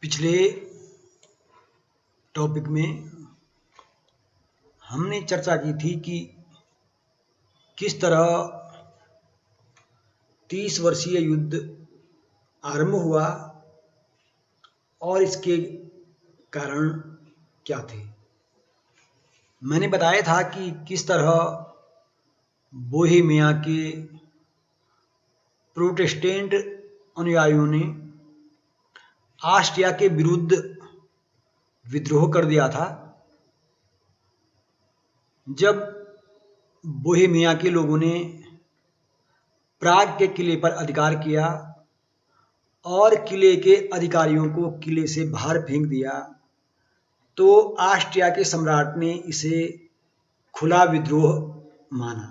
पिछले टॉपिक में हमने चर्चा की थी कि किस तरह 30 वर्षीय युद्ध आरंभ हुआ और इसके कारण क्या थे। मैंने बताया था कि किस तरह बोहेमिया के प्रोटेस्टेंट अनुयायियों ने ऑस्ट्रिया के विरुद्ध विद्रोह कर दिया था। जब बोहेमिया के लोगों ने प्राग के किले पर अधिकार किया और किले के अधिकारियों को किले से बाहर फेंक दिया, तो ऑस्ट्रिया के सम्राट ने इसे खुला विद्रोह माना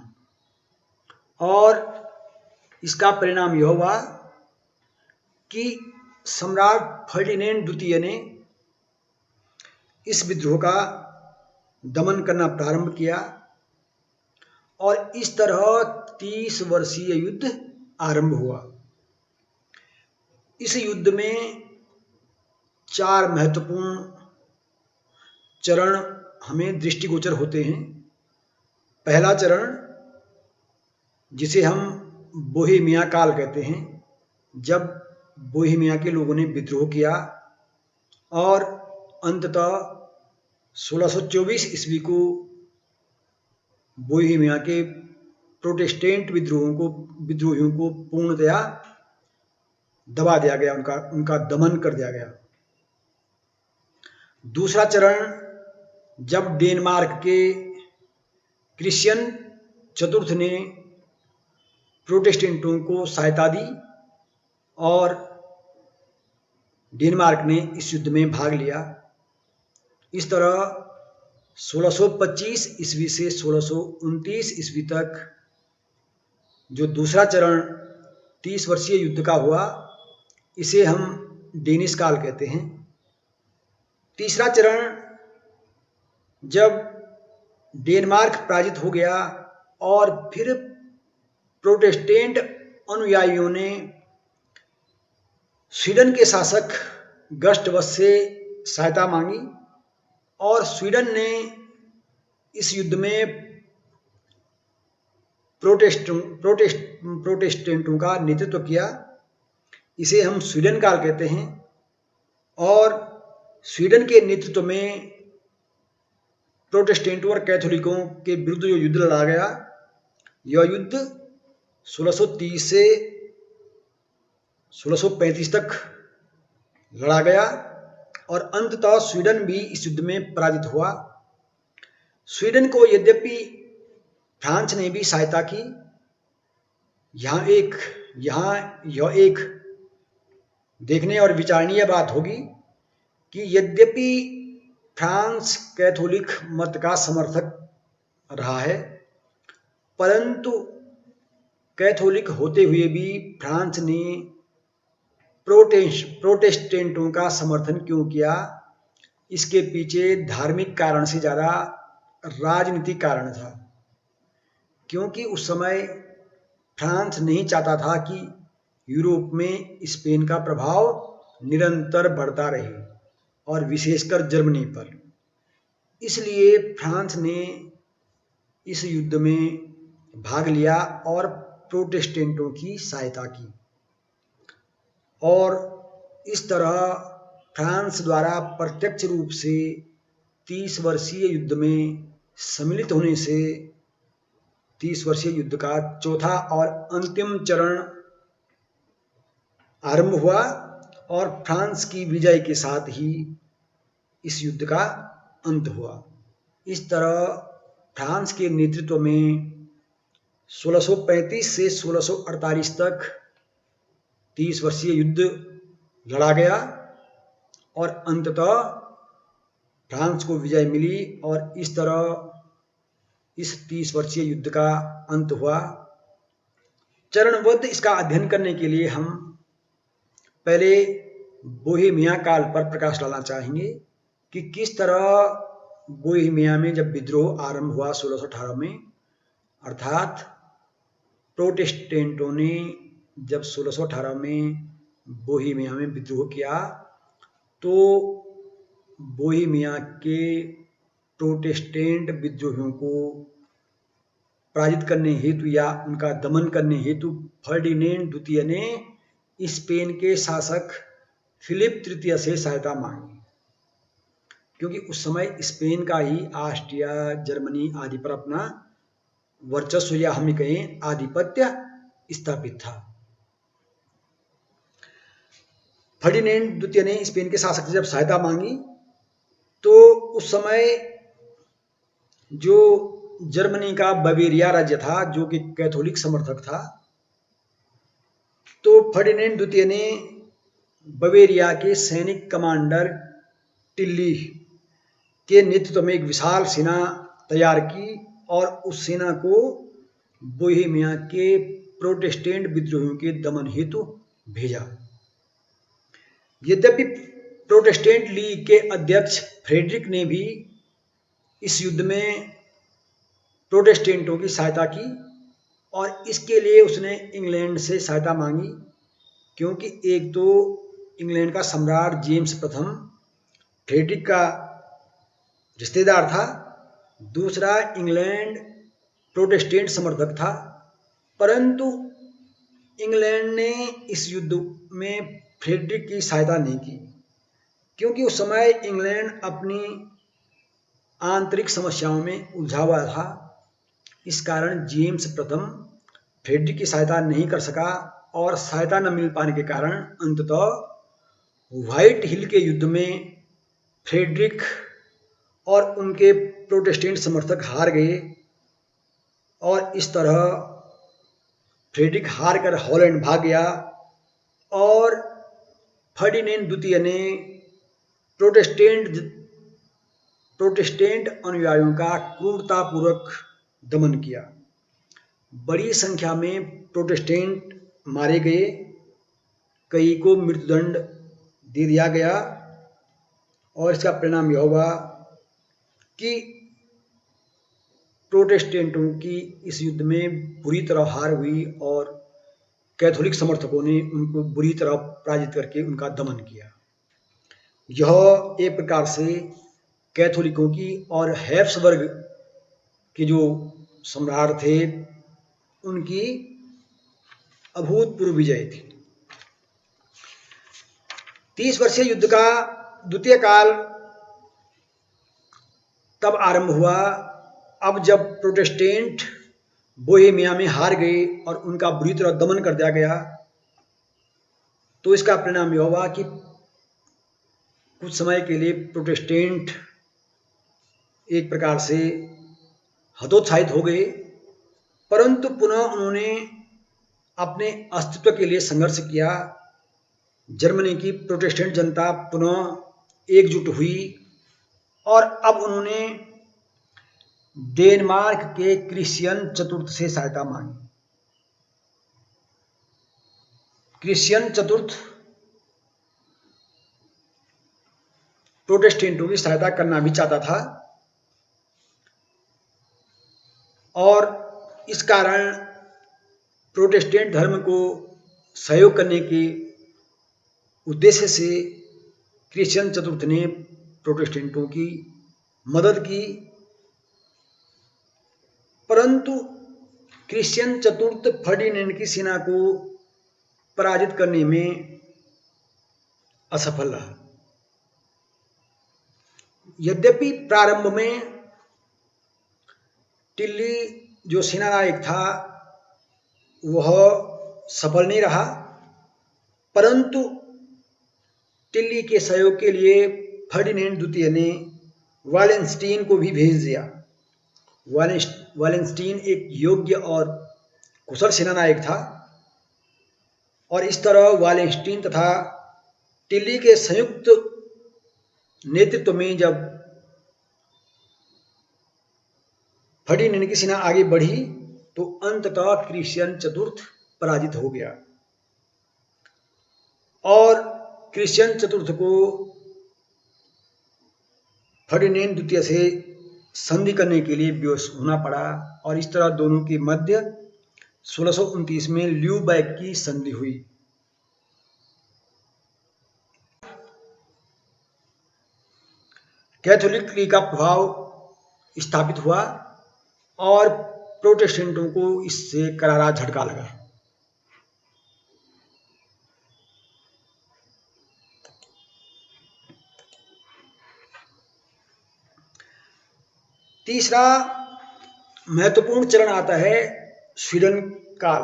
और इसका परिणाम यह हुआ कि सम्राट फर्डिनेंड द्वितीय ने इस विद्रोह का दमन करना प्रारंभ किया और इस तरह 30 वर्षीय युद्ध आरंभ हुआ। इस युद्ध में 4 महत्वपूर्ण चरण हमें दृष्टिगोचर होते हैं। पहला चरण, जिसे हम बोहेमिया काल कहते हैं, जब बोहेमिया के लोगों ने विद्रोह किया और अंततः 1624 ईस्वी को बोहेमिया के प्रोटेस्टेंट विद्रोहियों को पूर्णतया दबा दिया गया, उनका दमन कर दिया गया। दूसरा चरण, जब डेनमार्क के क्रिश्चियन चतुर्थ ने प्रोटेस्टेंटों को सहायता दी और डेनमार्क ने इस युद्ध में भाग लिया। इस तरह 1625 ईस्वी से 1629 ईस्वी तक जो दूसरा चरण 30 वर्षीय युद्ध का हुआ, इसे हम डेनिश काल कहते हैं। तीसरा चरण, जब डेनमार्क पराजित हो गया और फिर प्रोटेस्टेंट अनुयायियों ने स्वीडन के शासक गस्टवस से सहायता मांगी और स्वीडन ने इस युद्ध में प्रोटेस्टेंटों का नेतृत्व किया। इसे हम स्वीडन काल कहते हैं और स्वीडन के नेतृत्व में प्रोटेस्टेंटों और कैथोलिकों के विरुद्ध जो युद्ध लड़ा गया, यह युद्ध 1630 से 1635 तक लड़ा गया और अंततः स्वीडन भी इस युद्ध में पराजित हुआ। स्वीडन को यद्यपि फ्रांस ने भी सहायता की। यहाँ यह एक देखने और विचारणीय बात होगी कि यद्यपि फ्रांस कैथोलिक मत का समर्थक रहा है, परंतु कैथोलिक होते हुए भी फ्रांस ने प्रोटेस्टेंटों का समर्थन क्यों किया? इसके पीछे धार्मिक कारण से ज़्यादा राजनीतिक कारण था, क्योंकि उस समय फ्रांस नहीं चाहता था कि यूरोप में स्पेन का प्रभाव निरंतर बढ़ता रहे और विशेषकर जर्मनी पर। इसलिए फ्रांस ने इस युद्ध में भाग लिया और प्रोटेस्टेंटों की सहायता की और इस तरह फ्रांस द्वारा प्रत्यक्ष रूप से 30 वर्षीय युद्ध में सम्मिलित होने से 30 वर्षीय युद्ध का चौथा और अंतिम चरण आरंभ हुआ और फ्रांस की विजय के साथ ही इस युद्ध का अंत हुआ। इस तरह फ्रांस के नेतृत्व में 1635 से 1648 तक 30 वर्षीय युद्ध लड़ा गया और अंततः फ्रांस को विजय मिली और इस तरह इस 30 वर्षीय युद्ध का अंत हुआ। चरणबद्ध इसका अध्ययन करने के लिए हम पहले बोहेमिया काल पर प्रकाश डालना चाहेंगे कि किस तरह बोहेमिया में जब विद्रोह आरंभ हुआ 1618 में, अर्थात प्रोटेस्टेंटों ने जब 1618 में बोहेमिया में विद्रोह किया, तो बोहेमिया के प्रोटेस्टेंट विद्रोहियों को पराजित करने हेतु या उनका दमन करने हेतु फर्डिनेंड द्वितीय ने स्पेन के शासक फिलिप तृतीय से सहायता मांगी, क्योंकि उस समय स्पेन का ही ऑस्ट्रिया, जर्मनी आदि पर अपना वर्चस्व या हम कहें आधिपत्य स्थापित था। फर्डिनेंड द्वितीय ने स्पेन के शासक से जब सहायता मांगी तो उस समय जो जर्मनी का बवेरिया राज्य था, जो कि कैथोलिक समर्थक था, तो फर्डिनेंड द्वितीय ने बवेरिया के सैनिक कमांडर टिल्ली के नेतृत्व में एक विशाल सेना तैयार की और उस सेना को बोहेमिया के प्रोटेस्टेंट विद्रोहियों के दमन हेतु भेजा। यद्यपि प्रोटेस्टेंट लीग के अध्यक्ष फ्रेडरिक ने भी इस युद्ध में प्रोटेस्टेंटों की सहायता की और इसके लिए उसने इंग्लैंड से सहायता मांगी, क्योंकि एक तो इंग्लैंड का सम्राट जेम्स प्रथम फ्रेडरिक का रिश्तेदार था, दूसरा इंग्लैंड प्रोटेस्टेंट समर्थक था। परंतु इंग्लैंड ने इस युद्ध में फ्रेडरिक की सहायता नहीं की, क्योंकि उस समय इंग्लैंड अपनी आंतरिक समस्याओं में उलझा हुआ था। इस कारण जेम्स प्रथम फ्रेडरिक की सहायता नहीं कर सका और सहायता न मिल पाने के कारण अंततः व्हाइट हिल के युद्ध में फ्रेडरिक और उनके प्रोटेस्टेंट समर्थक हार गए और इस तरह फ्रेडरिक हार कर हॉलैंड भाग गया और फर्डिनेंड द्वितीय ने प्रोटेस्टेंट अनुयायियों का क्रूरतापूर्वक दमन किया। बड़ी संख्या में प्रोटेस्टेंट मारे गए, कई को मृत्युदंड दे दिया गया और इसका परिणाम यह हुआ कि प्रोटेस्टेंटों की इस युद्ध में बुरी तरह हार हुई और कैथोलिक समर्थकों ने उनको बुरी तरह पराजित करके उनका दमन किया। यह एक प्रकार से कैथोलिकों की और हैब्सबर्ग के जो सम्राट थे उनकी अभूतपूर्व विजय थी। 30 वर्षीय युद्ध का द्वितीय काल तब आरंभ हुआ, अब जब प्रोटेस्टेंट बोहेमिया में हार गए और उनका बुरी तरह दमन कर दिया गया, तो इसका परिणाम यह हुआ कि कुछ समय के लिए प्रोटेस्टेंट एक प्रकार से हतोत्साहित हो गए, परंतु पुनः उन्होंने अपने अस्तित्व के लिए संघर्ष किया। जर्मनी की प्रोटेस्टेंट जनता पुनः एकजुट हुई और अब उन्होंने डेनमार्क के क्रिश्चियन चतुर्थ से सहायता मांगी। क्रिश्चियन चतुर्थ प्रोटेस्टेंटों की सहायता करना भी चाहता था और इस कारण प्रोटेस्टेंट धर्म को सहयोग करने के उद्देश्य से क्रिश्चियन चतुर्थ ने प्रोटेस्टेंटों की मदद की, परंतु क्रिश्चियन चतुर्थ फर्डिनेंड की सेना को पराजित करने में असफल रहा। यद्यपि प्रारंभ में टिल्ली जो सेनानायक था वह सफल नहीं रहा, परंतु टिल्ली के सहयोग के लिए फर्डिनेंड द्वितीय ने वालेंस्टीन को भी भेज दिया। वालेंस्टीन एक योग्य और कुशल सेनानायक था और इस तरह वालेंस्टीन तथा टिल्ली के संयुक्त नेतृत्व में जब फर्डिनेंड की सेना आगे बढ़ी तो अंततः क्रिश्चियन चतुर्थ पराजित हो गया और क्रिश्चियन चतुर्थ को फर्डिनेंड द्वितीय से संधि करने के लिए विवश होना पड़ा और इस तरह दोनों के मध्य 1629 में ल्यूबैक की संधि हुई। कैथोलिक का प्रभाव स्थापित हुआ और प्रोटेस्टेंटों को इससे करारा झटका लगा। तीसरा महत्वपूर्ण चरण आता है स्वीडन काल।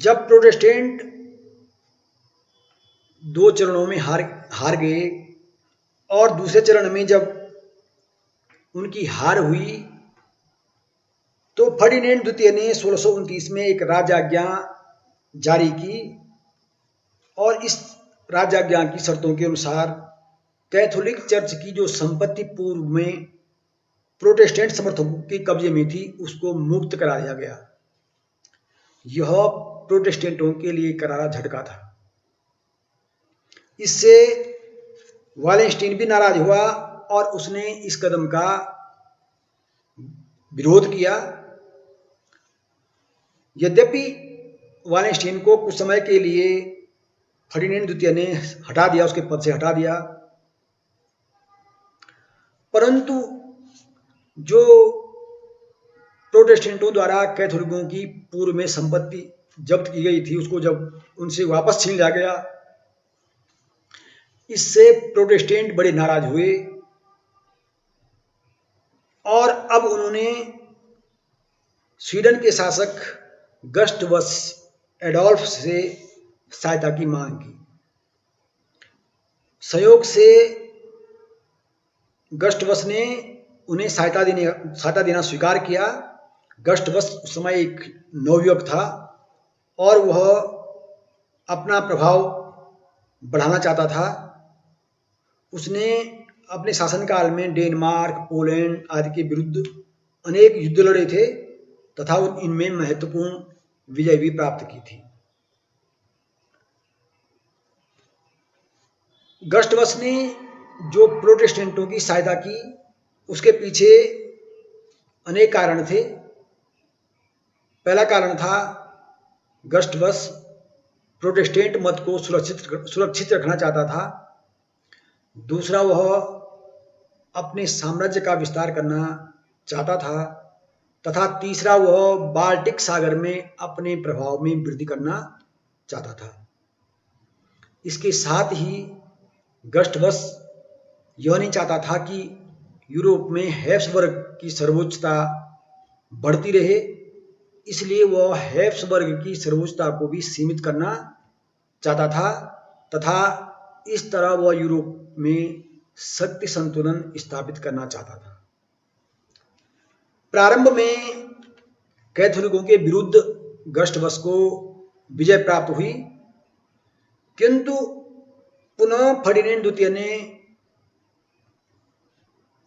जब प्रोटेस्टेंट दो चरणों में हार गए और दूसरे चरण में जब उनकी हार हुई तो फर्डिनेंड द्वितीय ने 1629 में एक राजाज्ञा जारी की और इस राजाज्ञा की शर्तों के अनुसार कैथोलिक चर्च की जो संपत्ति पूर्व में प्रोटेस्टेंट समर्थकों के कब्जे में थी उसको मुक्त करा दिया गया। यह प्रोटेस्टेंटों के लिए करारा झटका था। इससे वालेंस्टीन भी नाराज हुआ और उसने इस कदम का विरोध किया। यद्यपि वालेंस्टीन को कुछ समय के लिए फर्डिनेंड द्वितीय ने हटा दिया, उसके पद से हटा दिया, परंतु जो प्रोटेस्टेंटों द्वारा कैथोलिकों की पूर्व में संपत्ति जब्त की गई थी उसको जब उनसे वापस छीन लिया गया, इससे प्रोटेस्टेंट बड़े नाराज हुए और अब उन्होंने स्वीडन के शासक गस्टवस एडोल्फ से सहायता की मांग की। संयोग से गस्टवस ने उन्हें सहायता देना स्वीकार किया। गस्टवस उस समय एक नवयुवक था और वह अपना प्रभाव बढ़ाना चाहता था। उसने अपने शासनकाल में डेनमार्क, पोलैंड आदि के विरुद्ध अनेक युद्ध लड़े थे तथा इनमें महत्वपूर्ण विजय भी प्राप्त की थी। गस्टवस ने जो प्रोटेस्टेंटों की सहायता की उसके पीछे अनेक कारण थे। पहला कारण था गस्टवस प्रोटेस्टेंट मत को सुरक्षित रखना चाहता था। दूसरा, वह अपने साम्राज्य का विस्तार करना चाहता था तथा तीसरा, वह बाल्टिक सागर में अपने प्रभाव में वृद्धि करना चाहता था। इसके साथ ही गस्टवस यह नहीं चाहता था कि यूरोप में हैब्सबर्ग की सर्वोच्चता बढ़ती रहे, इसलिए वह हैब्सबर्ग की सर्वोच्चता को भी सीमित करना चाहता था तथा इस तरह वह यूरोप में शक्ति संतुलन स्थापित करना चाहता था। प्रारंभ में कैथोलिकों के विरुद्ध गस्टवस को विजय प्राप्त हुई, किंतु पुनः फर्डिनेंड द्वितीय ने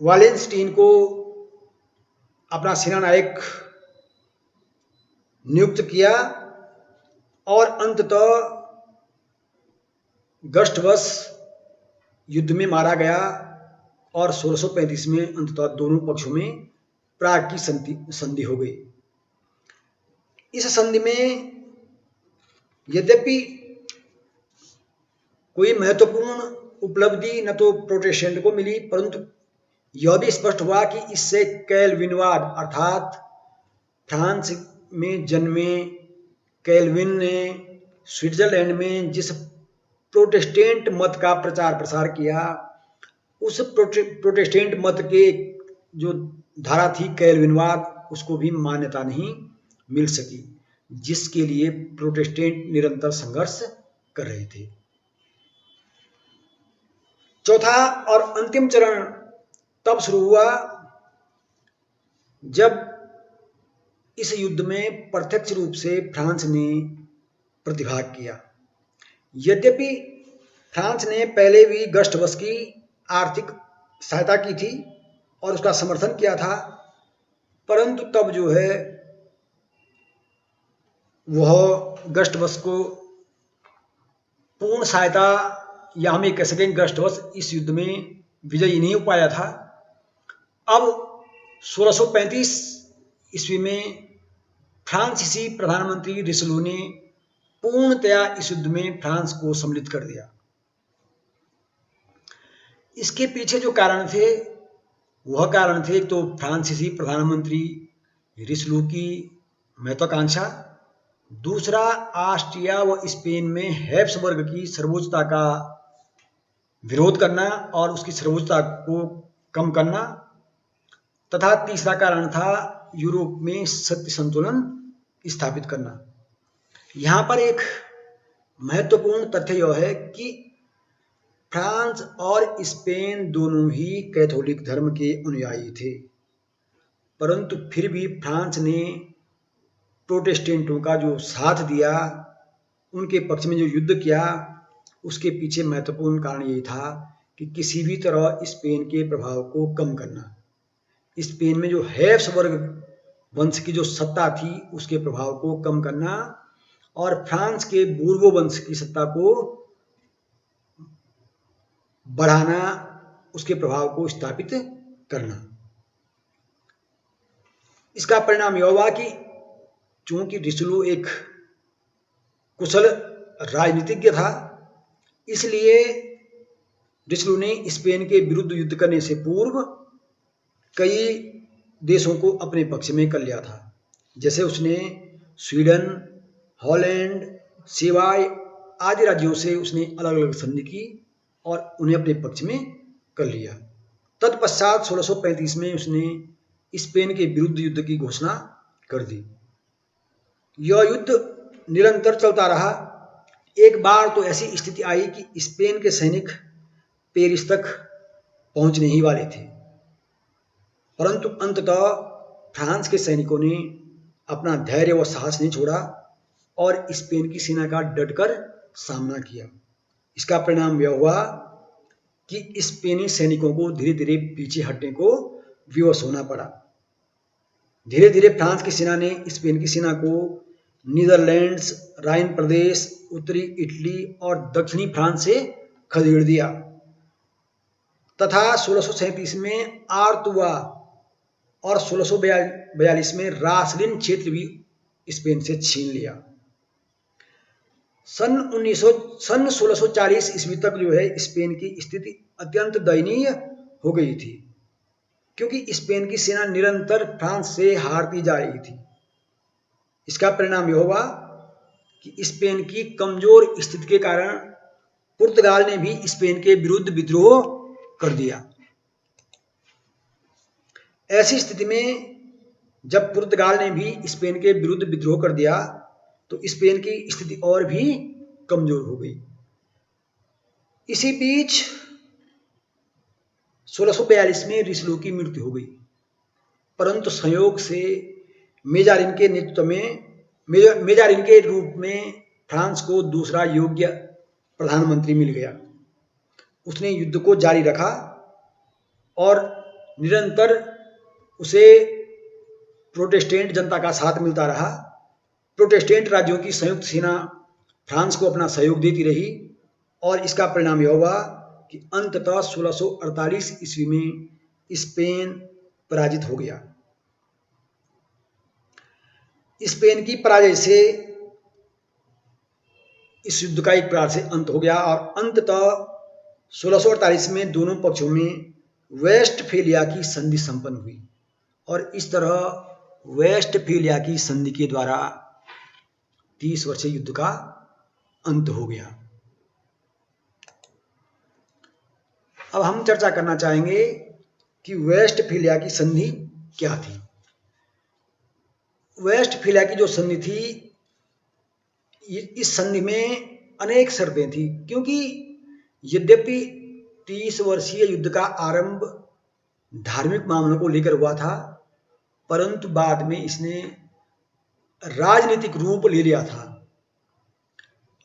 वालेंस्टीन को अपना सेनानायक नियुक्त किया और अंततः गस्टवस युद्ध में मारा गया और 1635 में अंततः दोनों पक्षों में प्राग की संधि हो गई। इस संधि में यद्यपि कोई महत्वपूर्ण उपलब्धि न तो प्रोटेस्टेंट को मिली, परंतु यह भी स्पष्ट हुआ कि इससे कैल्विनवाद अर्थात फ्रांस में जन्मे कैल्विन ने स्विट्जरलैंड में जिस प्रोटेस्टेंट मत का प्रचार प्रसार किया, उस प्रोटेस्टेंट मत के जो धारा थी कैल्विनवाद, उसको भी मान्यता नहीं मिल सकी, जिसके लिए प्रोटेस्टेंट निरंतर संघर्ष कर रहे थे। चौथा और अंतिम चरण तब शुरू हुआ जब इस युद्ध में प्रत्यक्ष रूप से फ्रांस ने प्रतिभाग किया। यद्यपि फ्रांस ने पहले भी गस्टवस की आर्थिक सहायता की थी और उसका समर्थन किया था, परंतु तब जो है वह गस्टवस को पूर्ण सहायता, या हम ये कह सकें गस्टवस इस युद्ध में विजयी नहीं हो पाया था। अब 1635 ईस्वी में फ्रांसीसी प्रधानमंत्री रिचलू ने पूर्णतया इस युद्ध में फ्रांस को सम्मिलित कर दिया। इसके पीछे जो कारण थे वह कारण थे, एक तो फ्रांसीसी प्रधानमंत्री रिसलू की महत्वाकांक्षा, दूसरा ऑस्ट्रिया व स्पेन में हैब्सबर्ग की सर्वोच्चता का विरोध करना और उसकी सर्वोच्चता को कम करना, तथा तीसरा कारण था यूरोप में सत्य संतुलन स्थापित करना। यहाँ पर एक महत्वपूर्ण तथ्य यह है कि फ्रांस और स्पेन दोनों ही कैथोलिक धर्म के अनुयायी थे, परंतु फिर भी फ्रांस ने प्रोटेस्टेंटों का जो साथ दिया, उनके पक्ष में जो युद्ध किया, उसके पीछे महत्वपूर्ण कारण ये था कि किसी भी तरह स्पेन के प्रभाव को कम करना, स्पेन में जो हैब्सबर्ग वंश की जो सत्ता थी उसके प्रभाव को कम करना और फ्रांस के बूर्बो वंश की सत्ता को बढ़ाना, उसके प्रभाव को स्थापित करना। इसका परिणाम यह हुआ कि चूंकि रिसलू एक कुशल राजनीतिज्ञ था, इसलिए रिसलू ने स्पेन के विरुद्ध युद्ध करने से पूर्व कई देशों को अपने पक्ष में कर लिया था। जैसे उसने स्वीडन, हॉलैंड, सेवाय आदि राज्यों से उसने अलग अलग संधि की और उन्हें अपने पक्ष में कर लिया। तत्पश्चात 1635 में उसने स्पेन के विरुद्ध युद्ध की घोषणा कर दी। यह युद्ध निरंतर चलता रहा। एक बार तो ऐसी स्थिति आई कि स्पेन के सैनिक पेरिस तक पहुंचने ही वाले थे, परंतु अंततः फ्रांस के सैनिकों ने अपना धैर्य व साहस नहीं छोड़ा और स्पेन की सेना का डटकर सामना किया। इसका परिणाम यह हुआ कि स्पेनी सैनिकों को धीरे धीरे पीछे हटने को विवश होना पड़ा। धीरे धीरे फ्रांस की सेना ने स्पेन की सेना को नीदरलैंड्स, राइन प्रदेश, उत्तरी इटली और दक्षिणी फ्रांस से खदेड़ दिया तथा 1637 में आर्तुआ और 1642 में रासलिन क्षेत्र भी स्पेन से छीन लिया। सन 1640 ईस्वी तक जो है स्पेन की स्थिति अत्यंत दयनीय हो गई थी, क्योंकि स्पेन की सेना निरंतर फ्रांस से हारती जा रही थी। इसका परिणाम यह हुआ कि स्पेन की कमजोर स्थिति के कारण पुर्तगाल ने भी स्पेन के विरुद्ध विद्रोह कर दिया। ऐसी स्थिति में जब पुर्तगाल ने भी स्पेन के विरुद्ध विद्रोह कर दिया तो स्पेन की स्थिति और भी कमजोर हो गई। इसी बीच 1642 में रिसलू की मृत्यु हो गई, परंतु संयोग से मेजारिन के नेतृत्व में मेजारिन के रूप में फ्रांस को दूसरा योग्य प्रधानमंत्री मिल गया। उसने युद्ध को जारी रखा और निरंतर उसे प्रोटेस्टेंट जनता का साथ मिलता रहा। प्रोटेस्टेंट राज्यों की संयुक्त सेना फ्रांस को अपना सहयोग देती रही और इसका परिणाम यह हुआ कि अंततः 1648 ईस्वी में स्पेन पराजित हो गया। स्पेन की पराजय से इस युद्ध का एक प्रकार से अंत हो गया और अंततः 1648 में दोनों पक्षों में वेस्टफेलिया की संधि संपन्न हुई और इस तरह वेस्टफेलिया की संधि के द्वारा 30 वर्षीय युद्ध का अंत हो गया। अब हम चर्चा करना चाहेंगे कि वेस्टफेलिया की संधि क्या थी। वेस्टफेलिया की जो संधि थी, इस संधि में अनेक शर्तें थी, क्योंकि यद्यपि 30 वर्षीय युद्ध का आरंभ धार्मिक मामलों को लेकर हुआ था, परंतु बाद में इसने राजनीतिक रूप ले लिया था।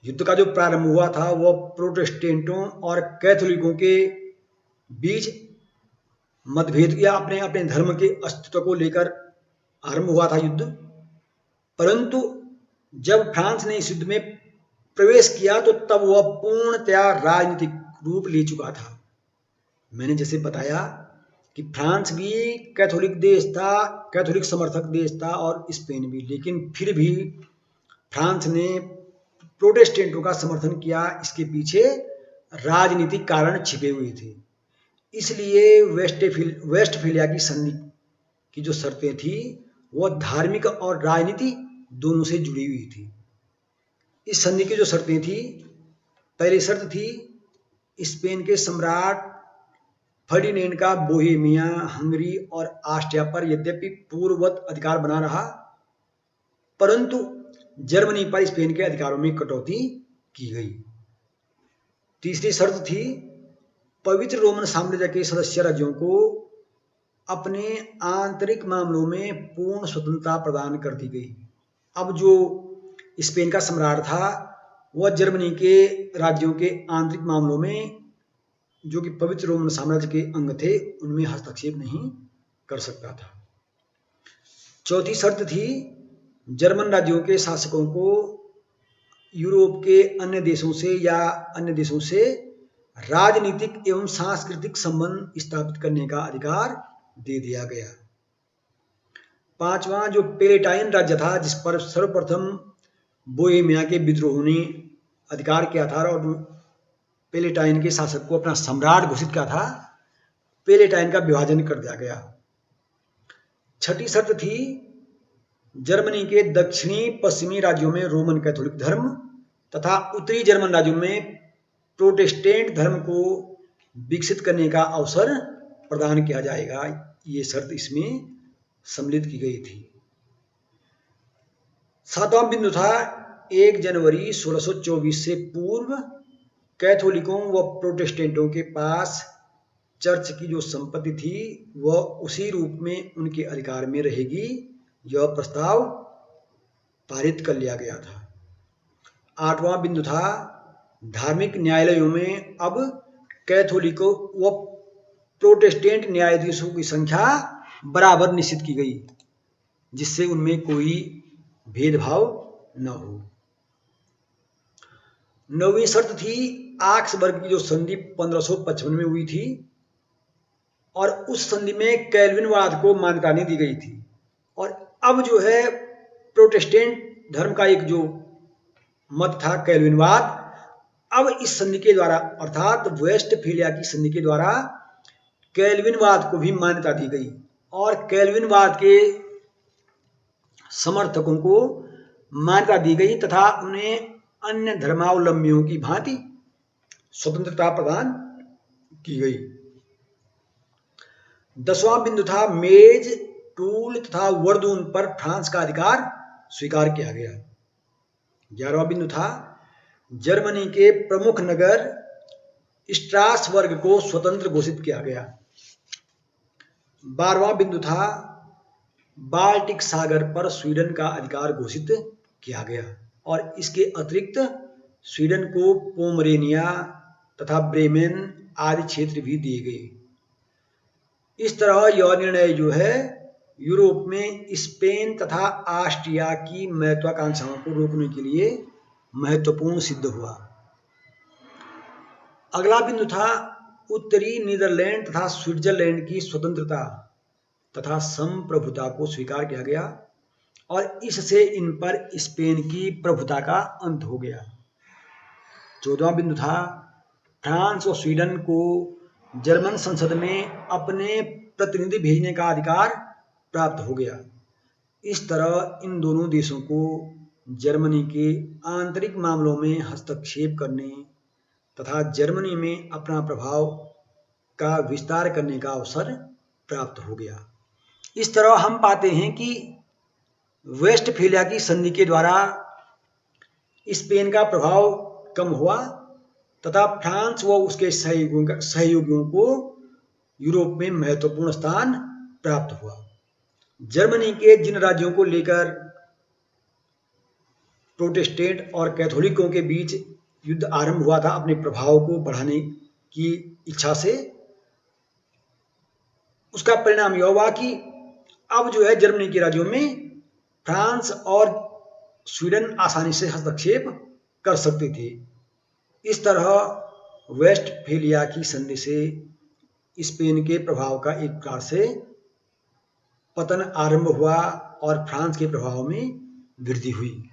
युद्ध का जो प्रारंभ हुआ था वह प्रोटेस्टेंटों और कैथोलिकों के बीच मतभेद या अपने अपने धर्म के अस्तित्व को लेकर आरंभ हुआ था युद्ध, परंतु जब फ्रांस ने इस युद्ध में प्रवेश किया तो तब वह पूर्णतया राजनीतिक रूप ले चुका था। मैंने जैसे बताया कि फ्रांस भी कैथोलिक देश था, कैथोलिक समर्थक देश था और स्पेन भी, लेकिन फिर भी फ्रांस ने प्रोटेस्टेंटों का समर्थन किया। इसके पीछे राजनीतिक कारण छिपे हुए थे। इसलिए वेस्टफेलिया की संधि की जो शर्तें थी वह धार्मिक और राजनीति दोनों से जुड़ी हुई थी। इस संधि की जो शर्तें थी, पहली शर्त थी स्पेन के सम्राट फर्डिनेंड का बोहेमिया, हंगरी और ऑस्ट्रिया पर यद्यपि पूर्ववत अधिकार बना रहा, परंतु जर्मनी पर स्पेन के अधिकारों में कटौती की गई। तीसरी शर्त थी पवित्र रोमन साम्राज्य के सदस्य राज्यों को अपने आंतरिक मामलों में पूर्ण स्वतंत्रता प्रदान कर दी गई। अब जो स्पेन का सम्राट था वह जर्मनी के राज्यों के आंतरिक मामलों में, जो कि पवित्र रोमन साम्राज्य के अंग थे, उनमें हस्तक्षेप नहीं कर सकता था। चौथी शर्त थी जर्मन राज्यों के शासकों को यूरोप के अन्य देशों से या अन्य देशों से राजनीतिक एवं सांस्कृतिक संबंध स्थापित करने का अधिकार दे दिया गया। पांचवा, जो पेलेटाइन राज्य था जिस पर सर्वप्रथम बोहेमिया के विद्रोह ने अधिकार किया था और पेलेटाइन के शासक को अपना सम्राट घोषित किया था, पेलेटाइन का विभाजन कर दिया गया। छठी शर्त थी जर्मनी के दक्षिणी पश्चिमी राज्यों में रोमन कैथोलिक धर्म तथा उत्तरी जर्मन राज्यों में प्रोटेस्टेंट धर्म को विकसित करने का अवसर प्रदान किया जाएगा। ये शर्त इसमें सम्मिलित की गई थी। सातवां बिंदु था 1 जनवरी 1624 से पूर्व कैथोलिकों व प्रोटेस्टेंटों के पास चर्च की जो संपत्ति थी वह उसी रूप में उनके अधिकार में रहेगी। यह प्रस्ताव पारित कर लिया गया था। आठवां बिंदु था धार्मिक न्यायालयों में अब कैथोलिकों व प्रोटेस्टेंट न्यायाधीशों की संख्या बराबर निश्चित की गई, जिससे उनमें कोई भेदभाव न हो। नौवीं शर्त थी आक्सबर्ग की जो संधि 1555 में हुई थी और उस संधि में कैल्विनवाद को मान्यता नहीं दी गई थी, और अब जो है प्रोटेस्टेंट धर्म का एक जो मत था कैल्विनवाद, अब इस संधि के द्वारा अर्थात वेस्टफेलिया की संधि के द्वारा कैल्विनवाद को भी मान्यता दी गई और कैल्विनवाद के समर्थकों को मान्यता दी गई तथा उन्हें अन्य धर्मावलंबियों की भांति स्वतंत्रता प्रदान की गई। 10वां बिंदु था मेज, टूल तथा वर्दून पर फ्रांस का अधिकार स्वीकार किया गया। 11वां बिंदु था जर्मनी के प्रमुख नगर स्ट्रासबर्ग को स्वतंत्र घोषित किया गया। 12वां बिंदु था बाल्टिक सागर पर स्वीडन का अधिकार घोषित किया गया और इसके अतिरिक्त स्वीडन को पोमरेनिया तथा ब्रेमेन आदि क्षेत्र भी दिए गए। इस तरह यह निर्णय जो है यूरोप में स्पेन तथा ऑस्ट्रिया की महत्वाकांक्षाओं को रोकने के लिए महत्वपूर्ण सिद्ध हुआ। अगला बिंदु था उत्तरी नीदरलैंड तथा स्विट्जरलैंड की स्वतंत्रता तथा संप्रभुता को स्वीकार किया गया और इससे इन पर स्पेन की प्रभुता का अंत हो गया। 14वां बिंदु था फ्रांस और स्वीडन को जर्मन संसद में अपने प्रतिनिधि भेजने का अधिकार प्राप्त हो गया। इस तरह इन दोनों देशों को जर्मनी के आंतरिक मामलों में हस्तक्षेप करने तथा जर्मनी में अपना प्रभाव का विस्तार करने का अवसर प्राप्त हो गया। इस तरह हम पाते हैं कि वेस्टफेलिया की संधि के द्वारा स्पेन का प्रभाव कम हुआ तथा फ्रांस व उसके सहयोगियों को यूरोप में महत्वपूर्ण स्थान प्राप्त हुआ। जर्मनी के जिन राज्यों को लेकर प्रोटेस्टेंट और कैथोलिकों के बीच युद्ध आरंभ हुआ था अपने प्रभाव को बढ़ाने की इच्छा से, उसका परिणाम यह हुआ कि अब जो है जर्मनी के राज्यों में फ्रांस और स्वीडन आसानी से हस्तक्षेप कर सकते थे। इस तरह वेस्टफेलिया की संधि से स्पेन के प्रभाव का एक प्रकार से पतन आरंभ हुआ और फ्रांस के प्रभाव में वृद्धि हुई।